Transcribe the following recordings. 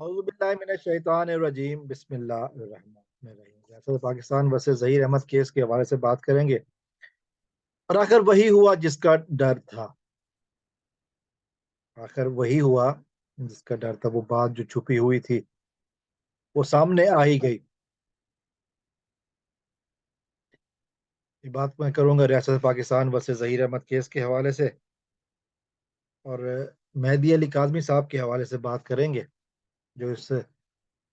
औज़ुबिल्लाहिमिनश्शैतानिर्रजीम बिस्मिल्लाहिर्रहमानिर्रहीम। जैसे Pakistan versus Zaheer Ahmad case के हवाले से बात करेंगे। और आखिर वही हुआ जिसका डर था। आखिर वही हुआ जिसका डर था। वो बात जो छुपी हुई थी वो सामने आ ही गई। ये बात मैं करूंगा रियासत पाकिस्तान वर्सेस ज़हीर अहमद केस के हवाले से। और मेहदी अली काज़मी साहब के हवाले से बात करेंगे, जो इस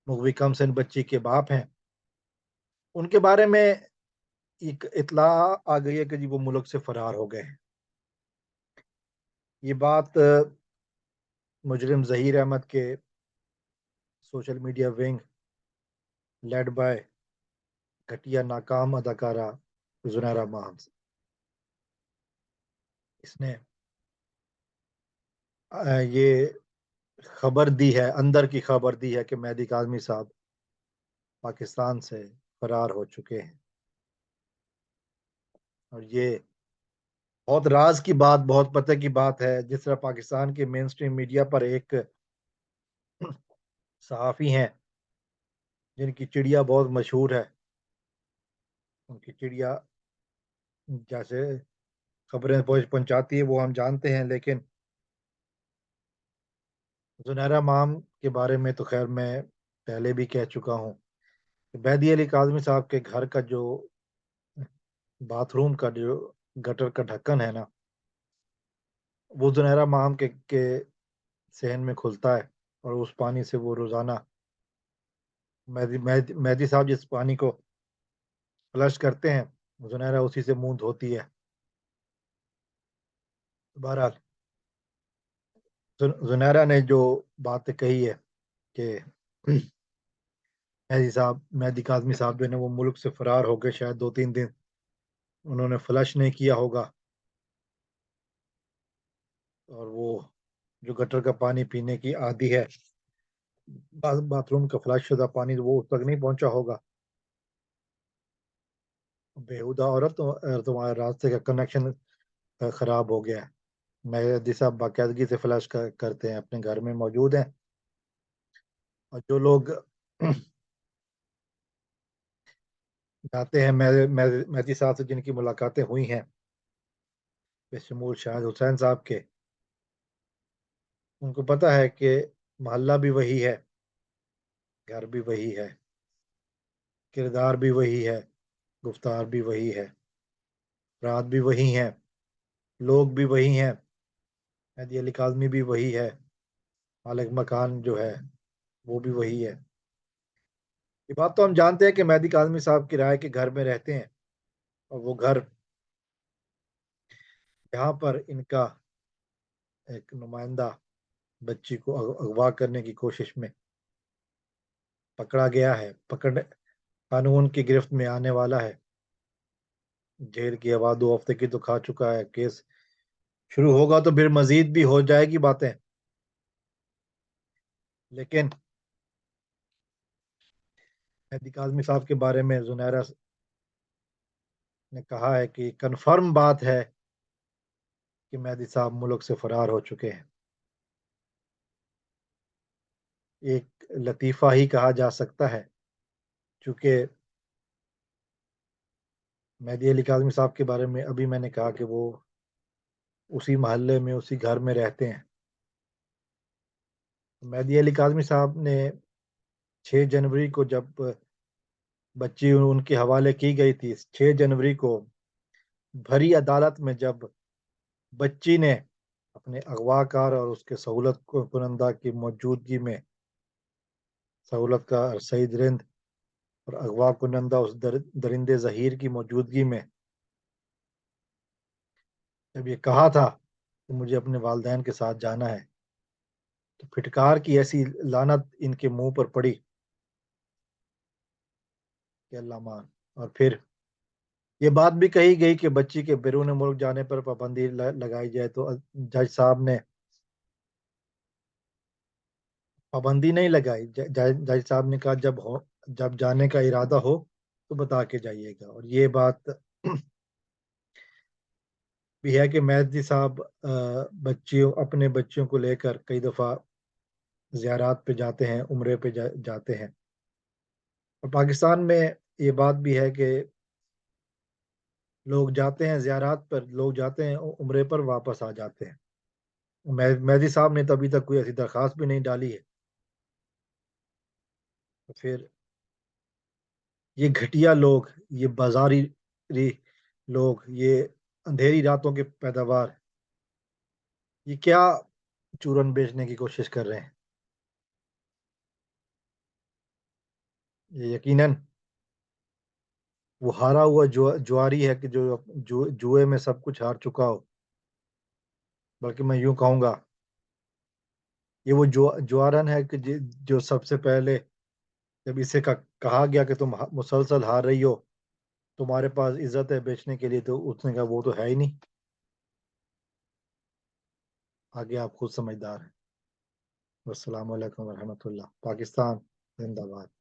मुग़वी कमसिन बच्ची के बाप हैं। उनके बारे में एक इत्तला आ गई है कि जी वो मुल्क से फरार हो गए हैं। ये बात मुजरिम ज़हीर अहमद के social media wing led by घटिया नाकाम अदाकारा जुनैरा माहम से, इसने ये खबर दी है, अंदर की खबर दी है कि मेहदी काज़मी साहब पाकिस्तान से फरार हो चुके हैं। और ये बहुत राज की बात, बहुत पते की बात है। जिस तरह पाकिस्तान के मेन स्ट्रीम मीडिया पर एक सहाफ़ी हैं जिनकी चिड़िया बहुत मशहूर है, उनकी चिड़िया जैसे खबरें पहुंचाती है वो हम जानते हैं। लेकिन जुनैरा माम के बारे में तो खैर मैं पहले भी कह चुका हूँ। मेहदी अली काज़मी साहब के घर का जो बाथरूम का जो गटर का ढक्कन है ना, वो जुनैरा माम के सहन में खुलता है। और उस पानी से वो रोज़ाना मेहदी साहब जिस पानी को फ्लश करते हैं, जुनैरा उसी से मुंह धोती है। बहरहाल जुनैरा ने जो बात कही है कि मेहदी काज़मी साहब जो है ना वो मुल्क से फरार हो गए, शायद 2-3 दिन उन्होंने फ्लश नहीं किया होगा। और वो जो गटर का पानी पीने की आदी है, बाथरूम का फ्लश शुदा पानी वो उस तक नहीं पहुंचा होगा। बेहुदा औरत तो तुम्हारे रास्ते का कनेक्शन खराब हो गया है। मेहदी साहब बाकायदगी से फ्लश करते हैं, अपने घर में मौजूद हैं। और जो लोग जाते हैं मेहदी साहब से जिनकी मुलाकातें हुई हैं, बेशमूल शाहिद हुसैन साहब के, उनको पता है कि मोहल्ला भी वही है, घर भी वही है, किरदार भी वही है, गुफ्तार भी वही है, रात भी वही है, लोग भी वही हैं, मेहदी अली काज़मी भी वही है, मालिक मकान जो है वो भी वही है। ये बात तो हम जानते हैं कि मेहदी काज़मी साहब किराए के घर में रहते हैं। और वो घर जहाँ पर इनका एक नुमाइंदा बच्ची को अगवा करने की कोशिश में पकड़ा गया है, कानून की गिरफ्त में आने वाला है। जेल की हवा 2 हफ्ते की तो खा चुका है। केस शुरू होगा तो फिर मजीद भी हो जाएगी बातें। लेकिन मेहदी काज़मी साहब के बारे में जुनैरा ने कहा है कि कन्फर्म बात है कि मेहदी साहब मुल्क से फरार हो चुके हैं। एक लतीफ़ा ही कहा जा सकता है, क्योंकि मेहदी अली काज़मी साहब के बारे में अभी मैंने कहा कि वो उसी मोहल्ले में, उसी घर में रहते हैं। मेहदी अली काज़मी साहब ने 6 जनवरी को जब बच्ची उनके हवाले की गई थी, 6 जनवरी को भरी अदालत में जब बच्ची ने अपने अगवाकार और उसके सहूलत कुनंदा की मौजूदगी में, सहूलत का सईद रिंद और अगवा कुनंदा उस दरिंदे ज़हीर की मौजूदगी में जब ये कहा था कि मुझे अपने वालिदैन के साथ जाना है, तो फिटकार की ऐसी लानत इनके मुंह पर पड़ी कि अल्लाह मान। और फिर ये बात भी कही गई कि बच्ची के बैरून मुल्क जाने पर पाबंदी लगाई जाए। तो जज साहब ने पाबंदी नहीं लगाई। जज साहब ने कहा जब जाने का इरादा हो तो बता के जाइएगा। और ये बात भी है कि मेहदी साहब बच्चियों अपने बच्चियों को लेकर कई दफ़ा زیارات پہ جاتے ہیں، عمرے پہ جاتے ہیں. اور پاکستان میں یہ بات بھی ہے کہ لوگ جاتے ہیں زیارات پر، لوگ جاتے ہیں عمرے پر، واپس آ جاتے ہیں. مہدی صاحب نے تو ابھی تک کوئی ایسی درخواست بھی نہیں ڈالی ہے. تو پھر یہ گھٹیا لوگ، یہ بازاری لوگ، یہ اندھیری راتوں کے پیداوار، یہ کیا چورن بیچنے کی کوشش کر رہے ہیں؟ یہ یقیناً وہ ہارا ہوا جواری ہے کہ جو جوئے میں سب کچھ ہار چکا ہو. بلکہ میں یوں کہوں گا، یہ وہ جوارن ہے کہ جو سب سے پہلے جب اسے کہا گیا کہ تم مسلسل ہار رہی ہو، تمہارے پاس عزت ہے بیچنے کے لیے، تو اس نے کہا وہ تو ہے ہی نہیں. آگے آپ خود سمجھدار ہیں. السلام علیکم ورحمۃ اللہ. پاکستان زندہ باد.